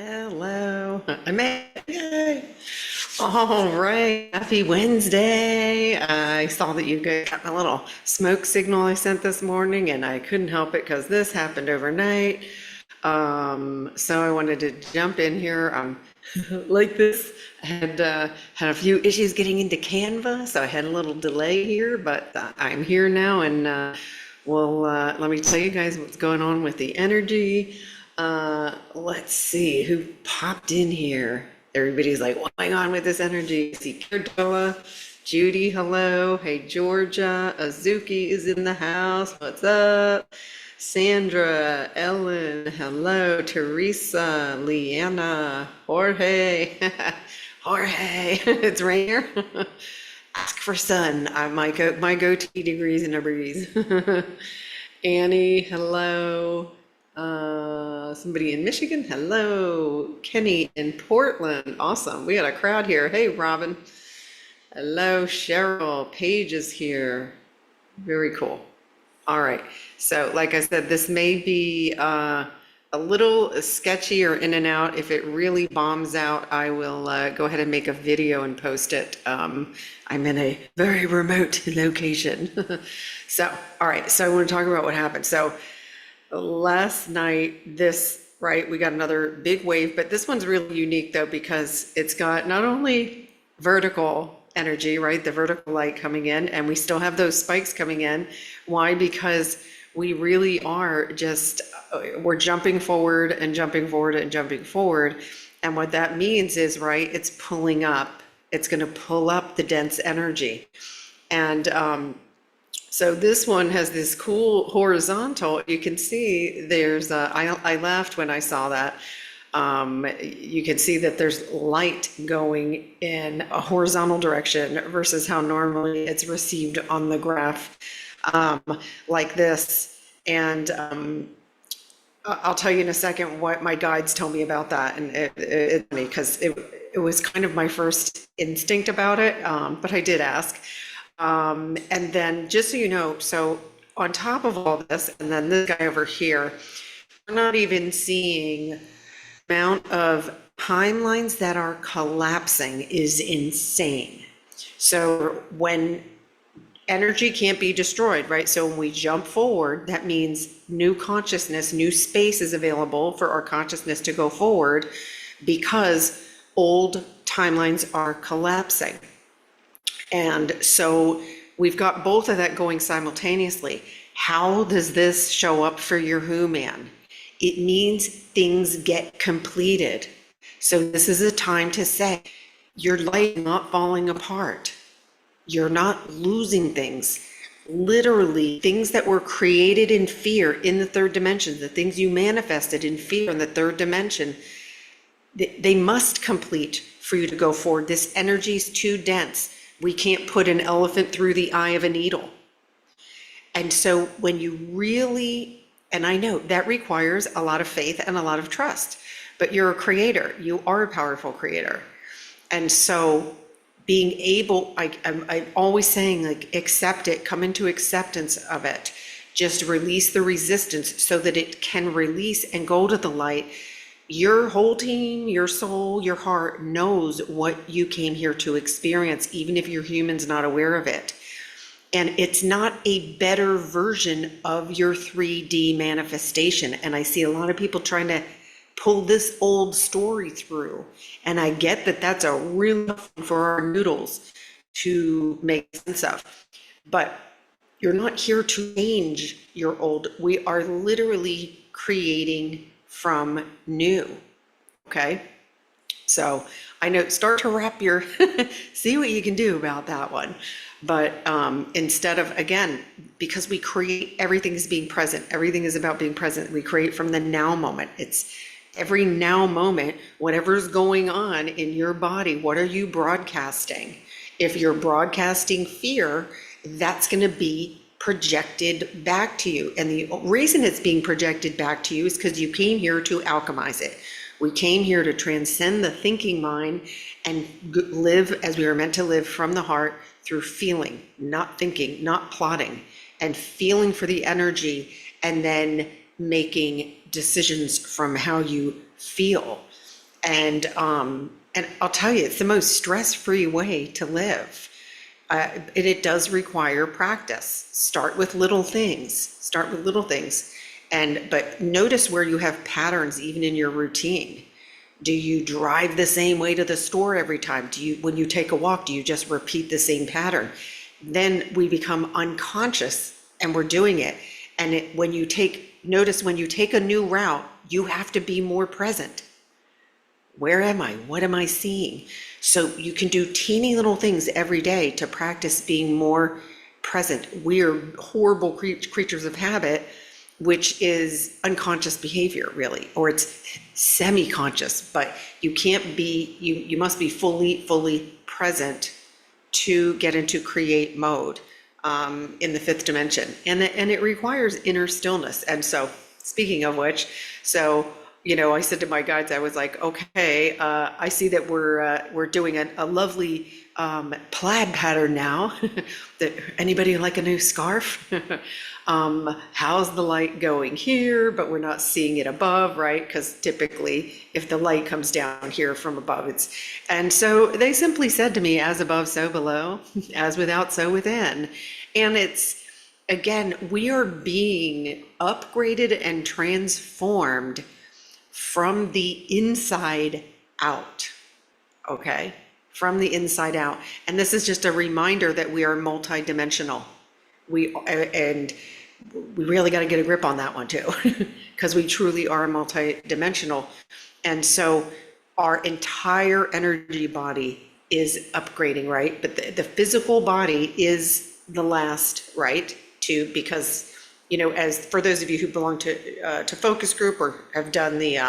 Hello. Yay. All right. Happy Wednesday. I saw that you guys got my little smoke signal I sent this morning, and I couldn't help it because this happened overnight. So I wanted to jump in here. Like this. I had a few issues getting into Canva, so I had a little delay here, but I'm here now, and let me tell you guys what's going on with the energy. Let's see who popped in here. Everybody's like, what's going on with this energy? I see Cardola, Judy, hello. Hey, Georgia. Azuki is in the house. What's up? Sandra, Ellen, hello. Teresa, Leanna, Jorge. Jorge, it's Rainier. Ask for sun. My go-to degrees in a breeze. Annie, hello. Somebody in Michigan, hello. Kenny in Portland, awesome. We got a crowd here. Hey, Robin. Hello, Cheryl. Paige is here. Very cool. All right. So, like I said, this may be a little sketchy or in and out. If it really bombs out, I will go ahead and make a video and post it. I'm in a very remote location. So, all right. So I want to talk about what happened. So last night, we got another big wave, but this one's really unique though, because it's got not only vertical energy, right? The vertical light coming in, and we still have those spikes coming in. Why? Because we really are we're jumping forward and jumping forward and jumping forward. And what that means is, right, it's pulling up. It's going to pull up the dense energy. And so this one has this cool horizontal. You can see I laughed when I saw that. You can see that there's light going in a horizontal direction versus how normally it's received on the graph, like this. And I'll tell you in a second what my guides told me about that. And it's me because it was kind of my first instinct about it, but I did ask. And then just so you know, so on top of all this, and then this guy over here, we're not even seeing the amount of timelines that are collapsing is insane. So when energy can't be destroyed, right? So when we jump forward, that means new consciousness, new space is available for our consciousness to go forward because old timelines are collapsing. And so we've got both of that going simultaneously. How does this show up for your who man? It means things get completed. So this is a time to say, your life is not falling apart. You're not losing things. Literally, things that were created in fear in the third dimension, the things you manifested in fear in the third dimension, they must complete for you to go forward. This energy is too dense. We can't put an elephant through the eye of a needle. And so when you really, and I know that requires a lot of faith and a lot of trust, but you're a creator. You are a powerful creator. And so being able, I'm always saying, like, accept it, come into acceptance of it. Just release the resistance so that it can release and go to the light. Your whole team, your soul, your heart knows what you came here to experience, even if your human's not aware of it. And it's not a better version of your 3D manifestation. And I see a lot of people trying to pull this old story through. And I get that that's a real tough one for our noodles to make sense of. But you're not here to change your old. We are literally creating from new. Okay? So I know, start to wrap your, see what you can do about that one. But instead of, again, because we create, everything is being present. Everything is about being present. We create from the now moment. It's every now moment, whatever's going on in your body, what are you broadcasting? If you're broadcasting fear, that's going to be projected back to you. And the reason it's being projected back to you is because you came here to alchemize it. We came here to transcend the thinking mind and live as we were meant to live, from the heart, through feeling, not thinking, not plotting, and feeling for the energy, and then making decisions from how you feel. And I'll tell you, it's the most stress-free way to live. And it does require practice. Start with little things. Start with little things. But notice where you have patterns even in your routine. Do you drive the same way to the store every time? When you take a walk, do you just repeat the same pattern? Then we become unconscious and we're doing it. And notice when you take a new route, you have to be more present. Where am I? What am I seeing? So you can do teeny little things every day to practice being more present. We are horrible creatures of habit, which is unconscious behavior, really, or it's semi-conscious, but you can't be, you must be fully present to get into create mode in the fifth dimension. And it requires inner stillness. And so, speaking of which, I said to my guides, I was like, okay, I see that we're doing a lovely plaid pattern now. Anybody like a new scarf? How's the light going here? But we're not seeing it above, right? Because typically, if the light comes down here from above, and so they simply said to me, as above, so below, as without, so within. And again, we are being upgraded and transformed from the inside out, okay? From the inside out. And this is just a reminder that we are multidimensional. And we really got to get a grip on that one too, because we truly are multidimensional. And so our entire energy body is upgrading, right? But the physical body is the last, right? Because as for those of you who belong to focus group or have done the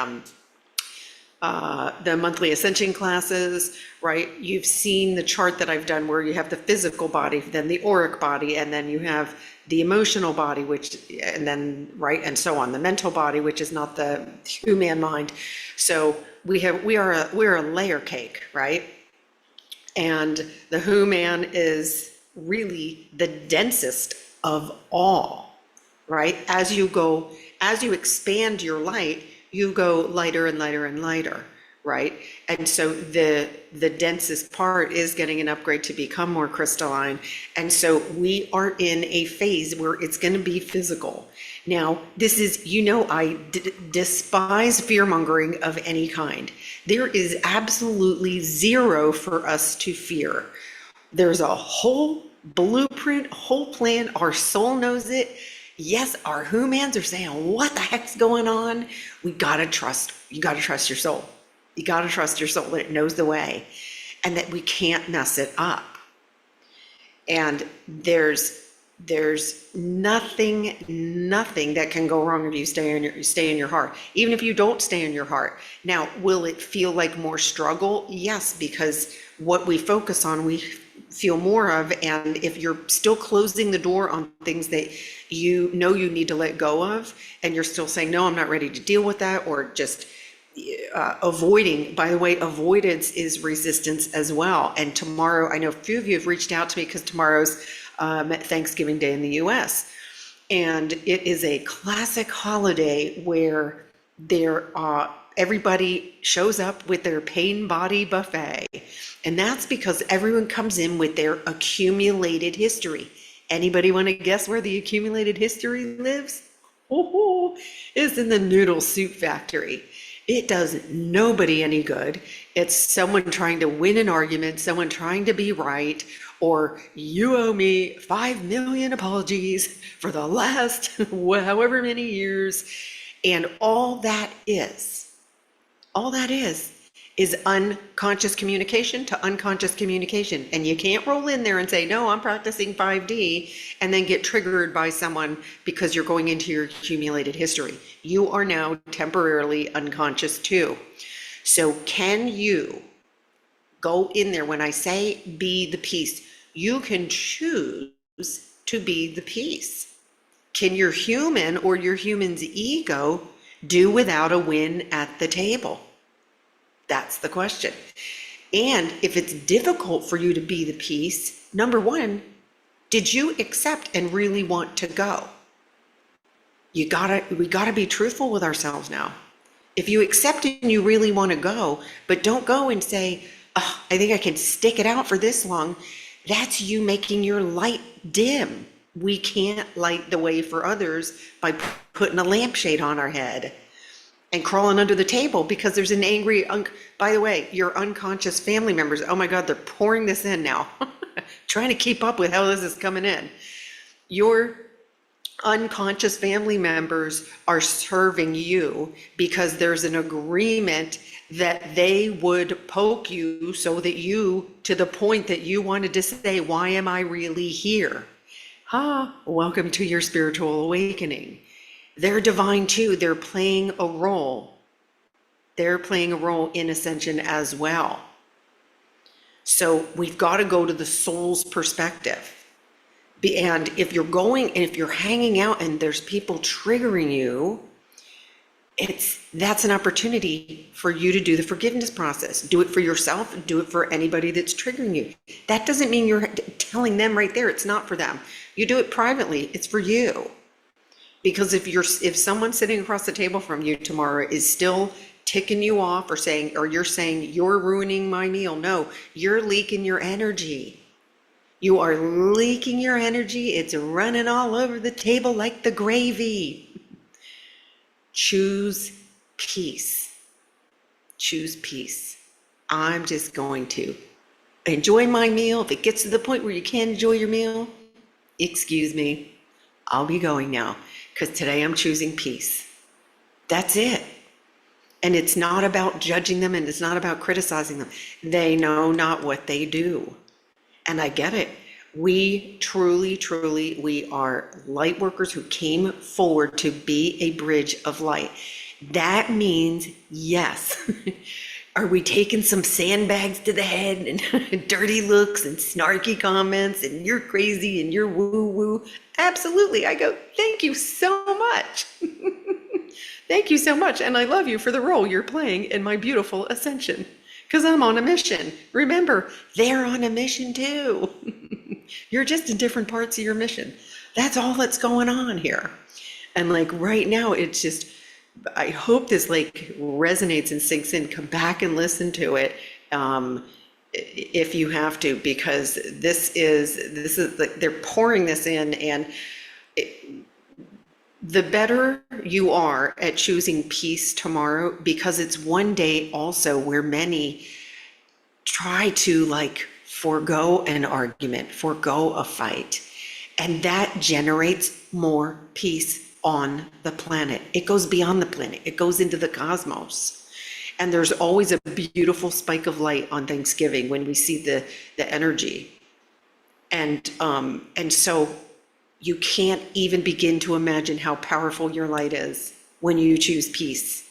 monthly Ascension classes, right? You've seen the chart that I've done where you have the physical body, then the auric body, and then you have the emotional body, right, and so on, the mental body, which is not the human mind. So we're a layer cake, right? And the human is really the densest of all, right? As you expand your light, you go lighter and lighter and lighter, right? And so the densest part is getting an upgrade to become more crystalline. And so we are in a phase where it's going to be physical. Now, this is, I despise fear-mongering of any kind. There is absolutely zero for us to fear. There's a whole blueprint, whole plan. Our soul knows it. Yes, our humans are saying, what the heck's going on? You gotta trust your soul. You gotta trust your soul that it knows the way and that we can't mess it up. And there's nothing that can go wrong if you stay in your heart. Even if you don't stay in your heart. Now, will it feel like more struggle? Yes, because what we focus on, we feel more of. And if you're still closing the door on things that you need to let go of, and you're still saying, no, I'm not ready to deal with that, or just avoiding. By the way, avoidance is resistance as well. And tomorrow, I know a few of you have reached out to me because tomorrow's Thanksgiving Day in the US. And it is a classic holiday where everybody shows up with their pain body buffet. And that's because everyone comes in with their accumulated history. Anybody want to guess where the accumulated history lives? It's in the noodle soup factory. It does nobody any good. It's someone trying to win an argument, someone trying to be right, or you owe me 5 million apologies for the last however many years. And all that is unconscious communication to unconscious communication. And you can't roll in there and say, no, I'm practicing 5D, and then get triggered by someone because you're going into your accumulated history. You are now temporarily unconscious too. So can you go in there? When I say be the peace, you can choose to be the peace. Can your human or your human's ego do without a win at the table? That's the question. And if it's difficult for you to be the peace, number one, did you accept and really want to go? We gotta be truthful with ourselves now. If you accept it and you really want to go, but don't go and say, oh, I think I can stick it out for this long. That's you making your light dim. We can't light the way for others by putting a lampshade on our head and crawling under the table because there's an angry, by the way, your unconscious family members, oh my God, they're pouring this in now, trying to keep up with how this is coming in. Your unconscious family members are serving you because there's an agreement that they would poke you so that you, to the point that you wanted to say, why am I really here? Welcome to your spiritual awakening. They're divine too. They're playing a role. They're playing a role in ascension as well. So we've got to go to the soul's perspective. And if you're going and if you're hanging out and there's people triggering you, that's an opportunity for you to do the forgiveness process. Do it for yourself, do it for anybody that's triggering you. That doesn't mean you're telling them right there, it's not for them. You do it privately, it's for you. Because if someone sitting across the table from you tomorrow is still ticking you off or you're saying you're ruining my meal, no, you're leaking your energy. You are leaking your energy. It's running all over the table like the gravy. Choose peace. Choose peace. I'm just going to enjoy my meal. If it gets to the point where you can't enjoy your meal, excuse me, I'll be going now because today I'm choosing peace. That's it. And it's not about judging them and it's not about criticizing them. They know not what they do. And I get it. We truly, we are light workers who came forward to be a bridge of light. That means, yes, are we taking some sandbags to the head and dirty looks and snarky comments and you're crazy and you're woo-woo? Absolutely. I go, thank you so much. Thank you so much. And I love you for the role you're playing in my beautiful ascension. Because I'm on a mission. Remember, they're on a mission too. You're just in different parts of your mission. That's all that's going on here. And like right now, it's just, I hope this like resonates and sinks in. Come back and listen to it if you have to, because this is like they're pouring this in, and the better you are at choosing peace tomorrow, because it's one day also where many try to like forego an argument, forego a fight, and that generates more peace on the planet. It goes beyond the planet, it goes into the cosmos. And there's always a beautiful spike of light on Thanksgiving when we see the energy. And so you can't even begin to imagine how powerful your light is when you choose peace.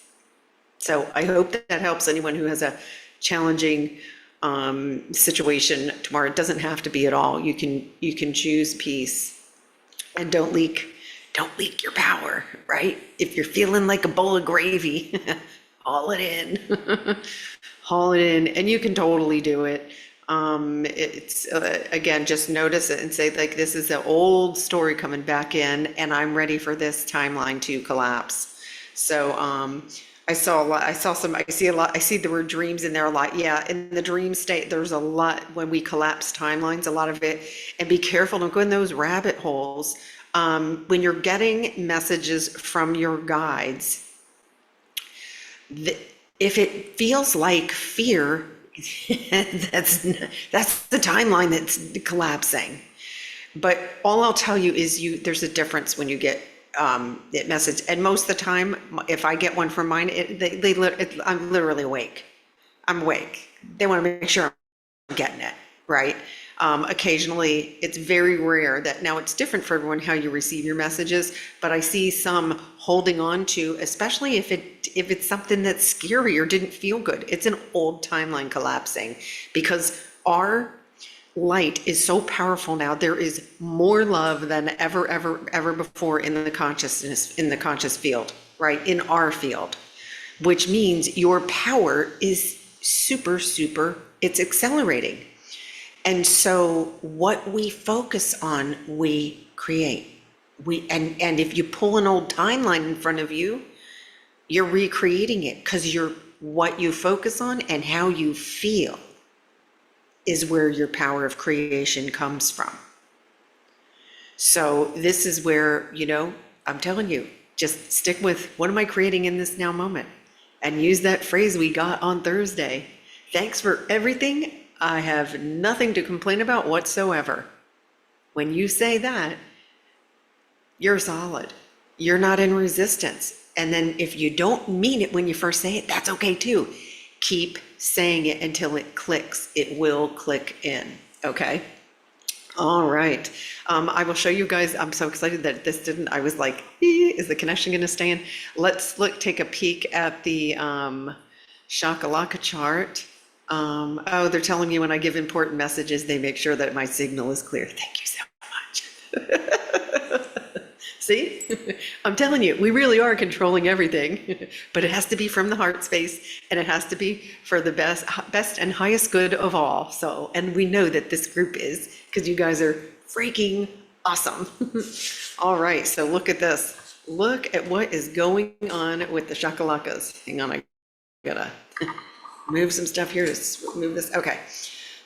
So I hope that helps anyone who has a challenging situation tomorrow. It doesn't have to be at all. You can choose peace, and don't leak your power, right? If you're feeling like a bowl of gravy, haul it in, haul it in, and you can totally do it. It's again, just notice it and say like, this is the old story coming back in, and I'm ready for this timeline to collapse. So I see the word dreams in there a lot. Yeah, in the dream state, there's a lot when we collapse timelines, a lot of it. And be careful, don't go in those rabbit holes. When you're getting messages from your guides, if it feels like fear, that's the timeline that's collapsing. But all I'll tell you is there's a difference when you get it message, and most of the time, if I get one from mine, I'm literally awake. I'm awake. They want to make sure I'm getting it right. Occasionally, it's very rare that, now it's different for everyone how you receive your messages, but I see some holding on to, especially if it's something that's scary or didn't feel good. It's an old timeline collapsing, because our light is so powerful now. There is more love than ever before in the consciousness, in the conscious field, right? In our field, which means your power is super, it's accelerating. And so what we focus on, we create. And if you pull an old timeline in front of you, You're recreating it because what you focus on and how you feel is where your power of creation comes from. So this is where, I'm telling you, just stick with what am I creating in this now moment? And use that phrase we got on Thursday. Thanks for everything. I have nothing to complain about whatsoever. When you say that, you're solid. You're not in resistance. And then if you don't mean it when you first say it, that's okay too. Keep saying it until it clicks. It will click in, okay? All right. I will show you guys. I'm so excited that this didn't. I was like, is the connection going to stay in? Let's take a peek at the Shakalaka chart. Oh, they're telling me when I give important messages, they make sure that my signal is clear. Thank you so much. See, I'm telling you, we really are controlling everything, but it has to be from the heart space, and it has to be for the best and highest good of all. So, and we know that this group is, because you guys are freaking awesome. All right, so look at this. Look at what is going on with the shakalakas. Hang on, I gotta move some stuff here to move this. Okay,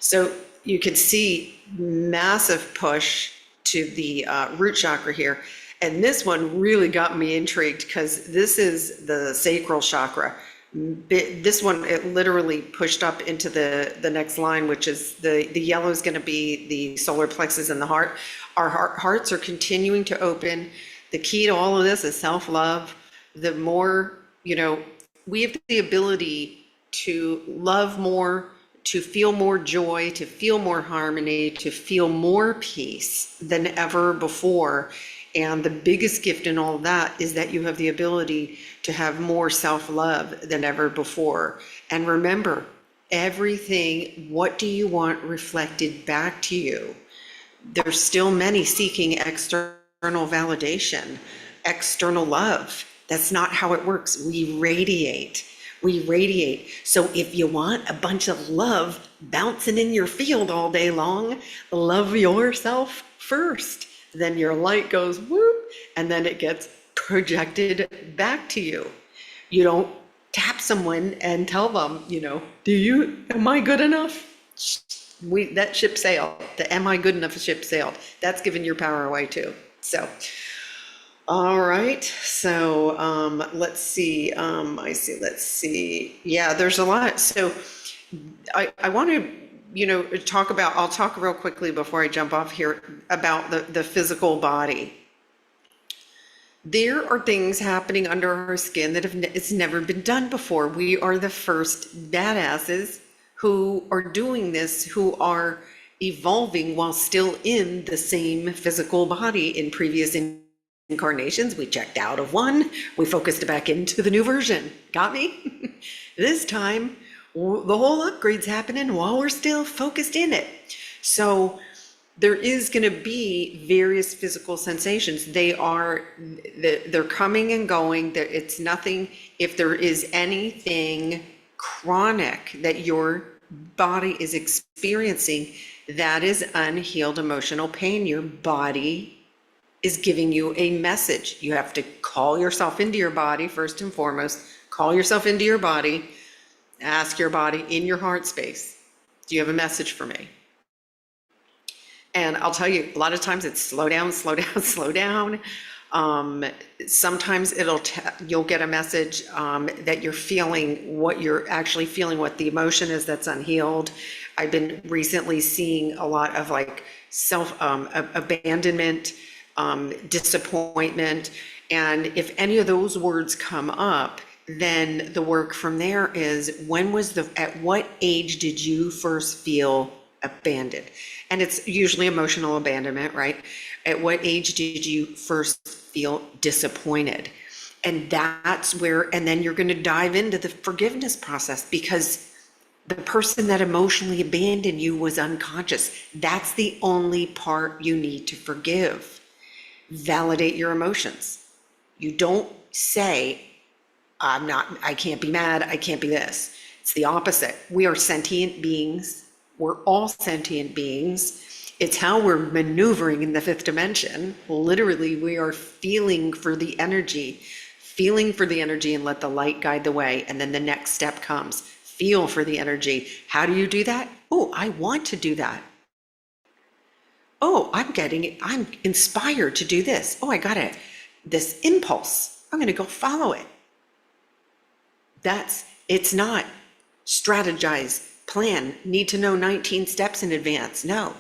so you can see massive push to the root chakra here. And this one really got me intrigued because this is the sacral chakra. This one, it literally pushed up into the next line, which is the yellow is going to be the solar plexus and the heart. Our hearts are continuing to open. The key to all of this is self-love. The more, we have the ability to love more, to feel more joy, to feel more harmony, to feel more peace than ever before. And the biggest gift in all of that is that you have the ability to have more self-love than ever before. And remember, everything, what do you want reflected back to you? There's still many seeking external validation, external love. That's not how it works. We radiate. So if you want a bunch of love bouncing in your field all day long, love yourself first. Then your light goes whoop, and then it gets projected back to you. You don't tap someone and tell them, am I good enough? That ship sailed. The am I good enough ship sailed. That's giving your power away too. So, all right. So let's see. Let's see. Yeah, there's a lot. So I want to I'll talk real quickly before I jump off here about the physical body. There are things happening under our skin that it's never been done before. We are the first badasses who are doing this, who are evolving while still in the same physical body. In previous incarnations, we checked out of one, we focused back into the new version. Got me? This time, the whole upgrade's happening while we're still focused in it. So there is going to be various physical sensations. They're coming and going. It's nothing. If there is anything chronic that your body is experiencing, that is unhealed emotional pain. Your body is giving you a message. You have to call yourself into your body first and foremost. Call yourself into your body. Ask your body in your heart space, do you have a message for me? And I'll tell you, a lot of times it's slow down, slow down, slow down. Sometimes you'll get a message that you're feeling what you're actually feeling, what the emotion is that's unhealed. I've been recently seeing a lot of like abandonment, disappointment. And if any of those words come up, then the work from there is at what age did you first feel abandoned? And it's usually emotional abandonment, right? At what age did you first feel disappointed? And that's where, and then you're going to dive into the forgiveness process, because the person that emotionally abandoned you was unconscious. That's the only part you need to forgive. Validate your emotions. You don't say, I can't be mad, I can't be this. It's the opposite. We are sentient beings. We're all sentient beings. It's how we're maneuvering in the fifth dimension. Literally, we are feeling for the energy, feeling for the energy and let the light guide the way. And then the next step comes, feel for the energy. How do you do that? Oh, I want to do that. Oh, I'm getting it. I'm inspired to do this. Oh, I got it. This impulse. I'm going to go follow it. It's not strategize, plan, need to know 19 steps in advance. No,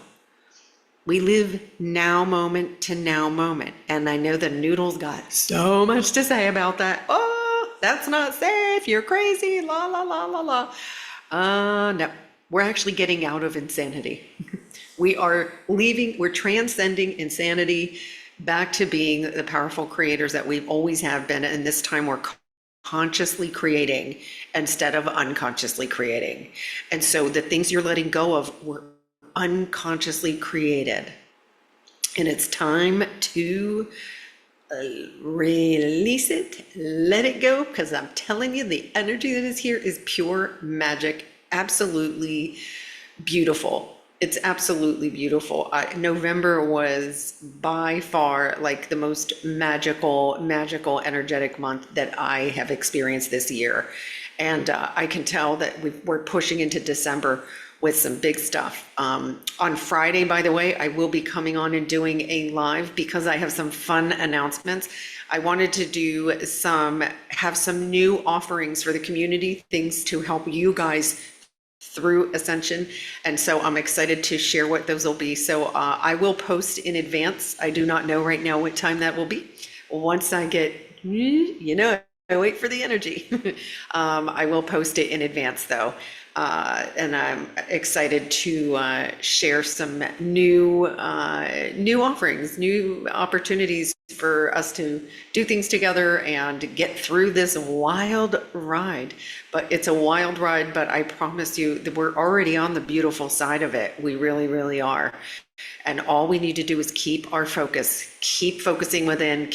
we live now moment to now moment. And I know the Noodle's got so much to say about that. Oh, that's not safe. You're crazy. La, la, la, la, la. No, we're actually getting out of insanity. We are leaving, we're transcending insanity back to being the powerful creators that we've always have been. And this time we're consciously creating instead of unconsciously creating. And so the things you're letting go of were unconsciously created. And it's time to release it, let it go, because I'm telling you, the energy that is here is pure magic, absolutely beautiful. It's absolutely beautiful. November was by far like the most magical, energetic month that I have experienced this year. And I can tell that we're pushing into December with some big stuff. On Friday, by the way, I will be coming on and doing a live because I have some fun announcements. I wanted to have some new offerings for the community, things to help you guys through Ascension. And so I'm excited to share what those will be. So I will post in advance. I do not know right now what time that will be. Once I get, I wait for the energy. I will post it in advance though. And I'm excited to share some new offerings, new opportunities for us to do things together and get through this wild ride. But it's a wild ride, but I promise you that we're already on the beautiful side of it. We really, really are. And all we need to do is keep our focus, keep focusing within,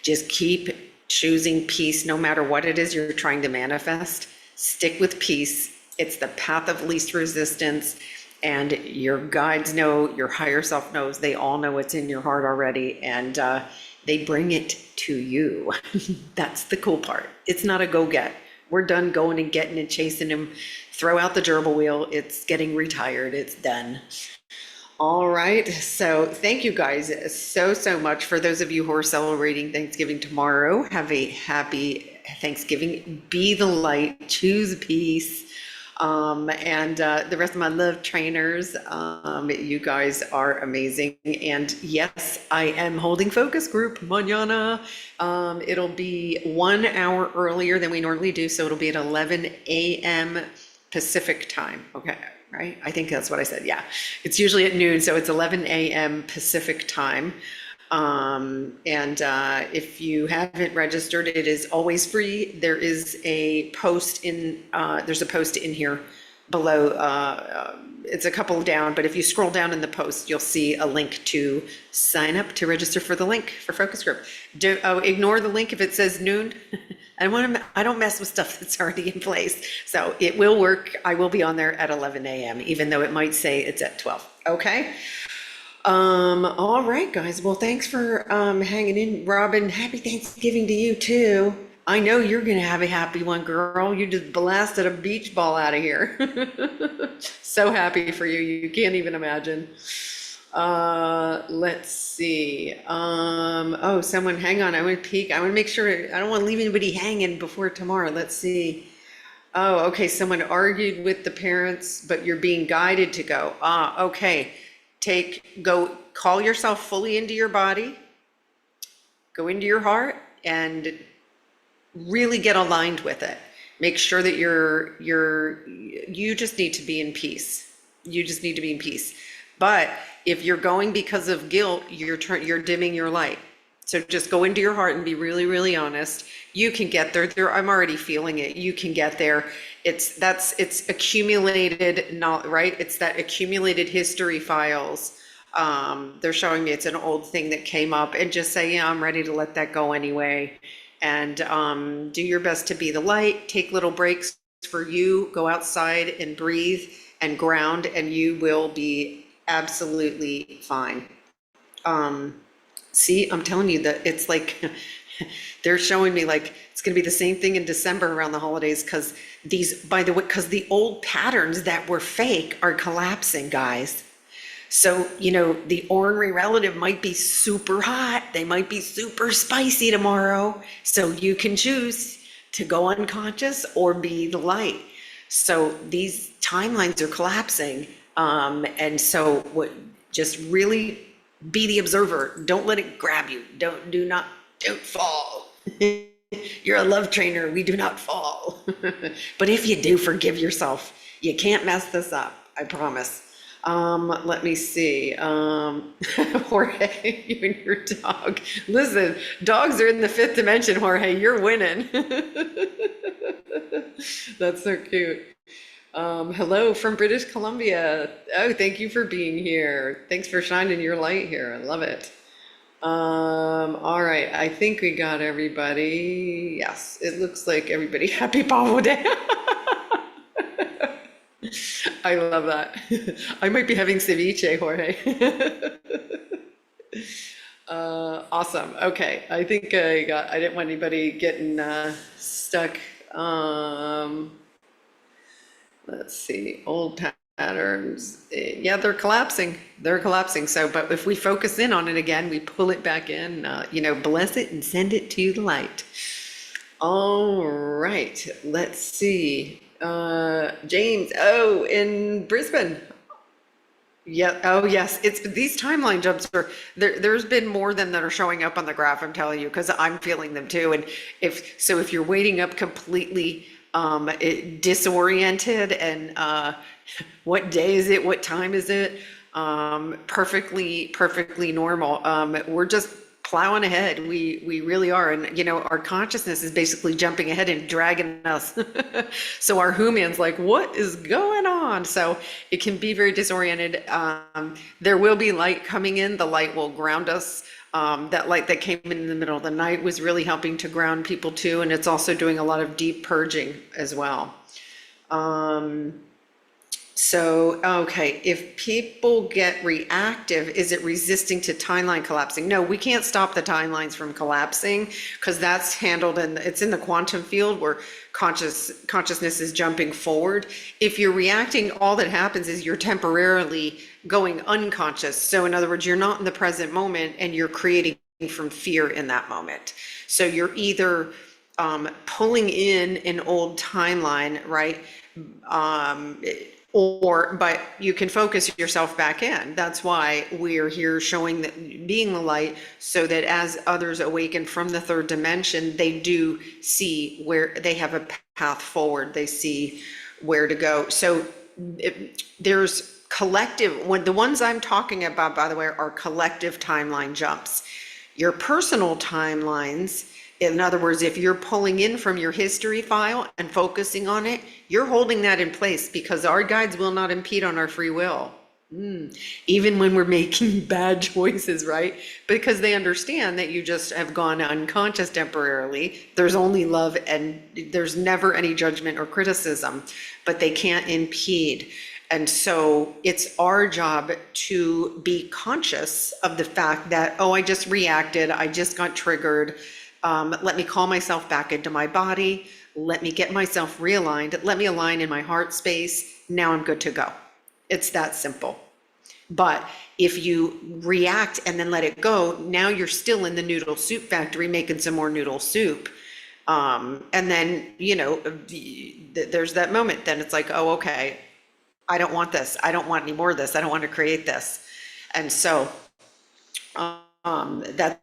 just keep choosing peace no matter what it is you're trying to manifest. Stick with peace. It's the path of least resistance. And your guides know, your higher self knows, they all know what's in your heart already. And they bring it to you. That's the cool part. It's not a go-get. We're done going and getting and chasing him. Throw out the gerbil wheel. It's getting retired. It's done. All right. So thank you guys so much. For those of you who are celebrating Thanksgiving tomorrow, have a happy Thanksgiving. Be the light, choose peace. And the rest of my love trainers, you guys are amazing. And yes, I am holding focus group mañana. It'll be 1 hour earlier than we normally do. So it'll be at 11 a.m. Pacific time. Okay. Right? I think that's what I said. Yeah. It's usually at noon. So it's 11 a.m. Pacific time. If you haven't registered, it is always free. There is a post there's a post in here below. It's a couple down, but if you scroll down in the post, you'll see a link to sign up to register for the link for focus group. Ignore the link if it says noon. I don't mess with stuff that's already in place. So it will work. I will be on there at 11 a.m., even though it might say it's at 12. Okay. All right, guys. Well, thanks for hanging in. Robin, happy Thanksgiving to you too. I know you're gonna have a happy one, girl. You just blasted a beach ball out of here. So happy for you. You can't even imagine. Let's see. Oh, someone, hang on. I want to peek. I want to make sure. I don't want to leave anybody hanging before tomorrow. Let's see. Oh, okay. Someone argued with the parents, but you're being guided to go. Okay. Go call yourself fully into your body, go into your heart and really get aligned with it. Make sure that you just need to be in peace. You just need to be in peace. But if you're going because of guilt, you're dimming your light. So just go into your heart and be really, really honest. You can get there. I'm already feeling it. You can get there. It's accumulated, not right. It's that accumulated history files. They're showing me it's an old thing that came up, and just say, yeah, I'm ready to let that go anyway. And do your best to be the light. Take little breaks for you. Go outside and breathe and ground, and you will be absolutely fine. See, I'm telling you that it's like They're showing me like it's going to be the same thing in December around the holidays because by the way, because the old patterns that were fake are collapsing, guys. So, the ornery relative might be super hot. They might be super spicy tomorrow. So you can choose to go unconscious or be the light. So these timelines are collapsing. And so just really be the observer. Don't let it grab you. Don't fall. You're a love trainer. We do not fall. But if you do, forgive yourself. You can't mess this up. I promise. Let me see. Jorge, you and your dog. Listen, dogs are in the fifth dimension, Jorge. You're winning. That's so cute. Hello from British Columbia. Oh, thank you for being here. Thanks for shining your light here. I love it. All right. I think we got everybody. Yes, it looks like everybody. Happy Pavo Day. I love that. I might be having ceviche, Jorge. Awesome. Okay. I think I didn't want anybody getting stuck. Let's see, old patterns. Yeah, they're collapsing. They're collapsing. So, but if we focus in on it again, we pull it back in, bless it and send it to the light. All right. Let's see. James, in Brisbane. Yeah. Oh, yes. It's these timeline jumps are there. There's been more than that are showing up on the graph. I'm telling you, because I'm feeling them too. And if you're waking up completely disoriented and what day is it? What time is it? Perfectly normal. We're just plowing ahead. We really are. And our consciousness is basically jumping ahead and dragging us. So our human's like, what is going on? So it can be very disoriented. There will be light coming in. The light will ground us. That light that came in the middle of the night was really helping to ground people too. And it's also doing a lot of deep purging as well. So, okay, if people get reactive, is it resisting to timeline collapsing? No, we can't stop the timelines from collapsing because that's handled it's in the quantum field where consciousness is jumping forward. If you're reacting, all that happens is you're temporarily going unconscious. So in other words, you're not in the present moment and you're creating from fear in that moment. So you're either pulling in an old timeline, right? But you can focus yourself back in. That's why we're here showing that being the light, so that as others awaken from the third dimension, they do see where they have a path forward. They see where to go. So there's collective, the ones I'm talking about, by the way, are collective timeline jumps. Your personal timelines, in other words, if you're pulling in from your history file and focusing on it, you're holding that in place because our guides will not impede on our free will. Even when we're making bad choices, right? Because they understand that you just have gone unconscious temporarily. There's only love and there's never any judgment or criticism, but they can't impede. And so it's our job to be conscious of the fact that, I just reacted, I just got triggered. Let me call myself back into my body. Let me get myself realigned. Let me align in my heart space. Now I'm good to go. It's that simple. But if you react and then let it go, now you're still in the noodle soup factory making some more noodle soup. And then, there's that moment. Then it's like, okay, I don't want this. I don't want any more of this. I don't want to create this. And so that's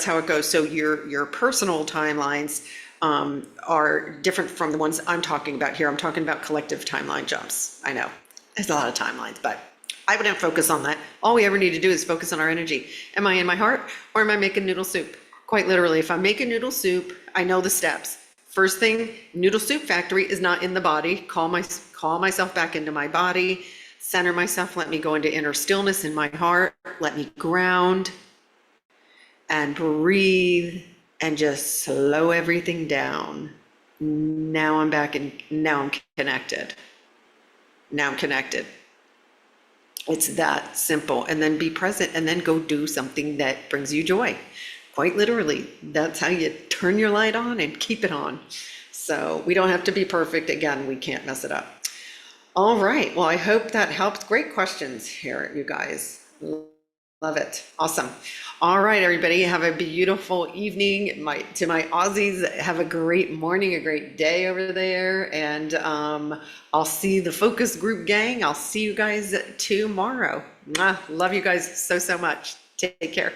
how it goes. So your personal timelines are different from the ones I'm talking about here. I'm talking about collective timeline jumps. I know there's a lot of timelines, but I wouldn't focus on that. All we ever need to do is focus on our energy. Am I in my heart or am I making noodle soup? Quite literally, if I'm making noodle soup, I know the steps. First thing, noodle soup factory is not in the body. Call myself back into my body, center myself, let me go into inner stillness in my heart, let me ground and breathe and just slow everything down. Now I'm back and now I'm connected. It's that simple. And then be present and then go do something that brings you joy. quite literally, that's how you turn your light on and keep it on. So we don't have to be perfect. Again, we can't mess it up. All right. Well, I hope that helps. Great questions here, you guys. Love it. Awesome. All right, everybody, have a beautiful evening. To my Aussies, have a great morning, a great day over there. And I'll see the focus group gang. I'll see you guys tomorrow. Love you guys so, so much. Take care.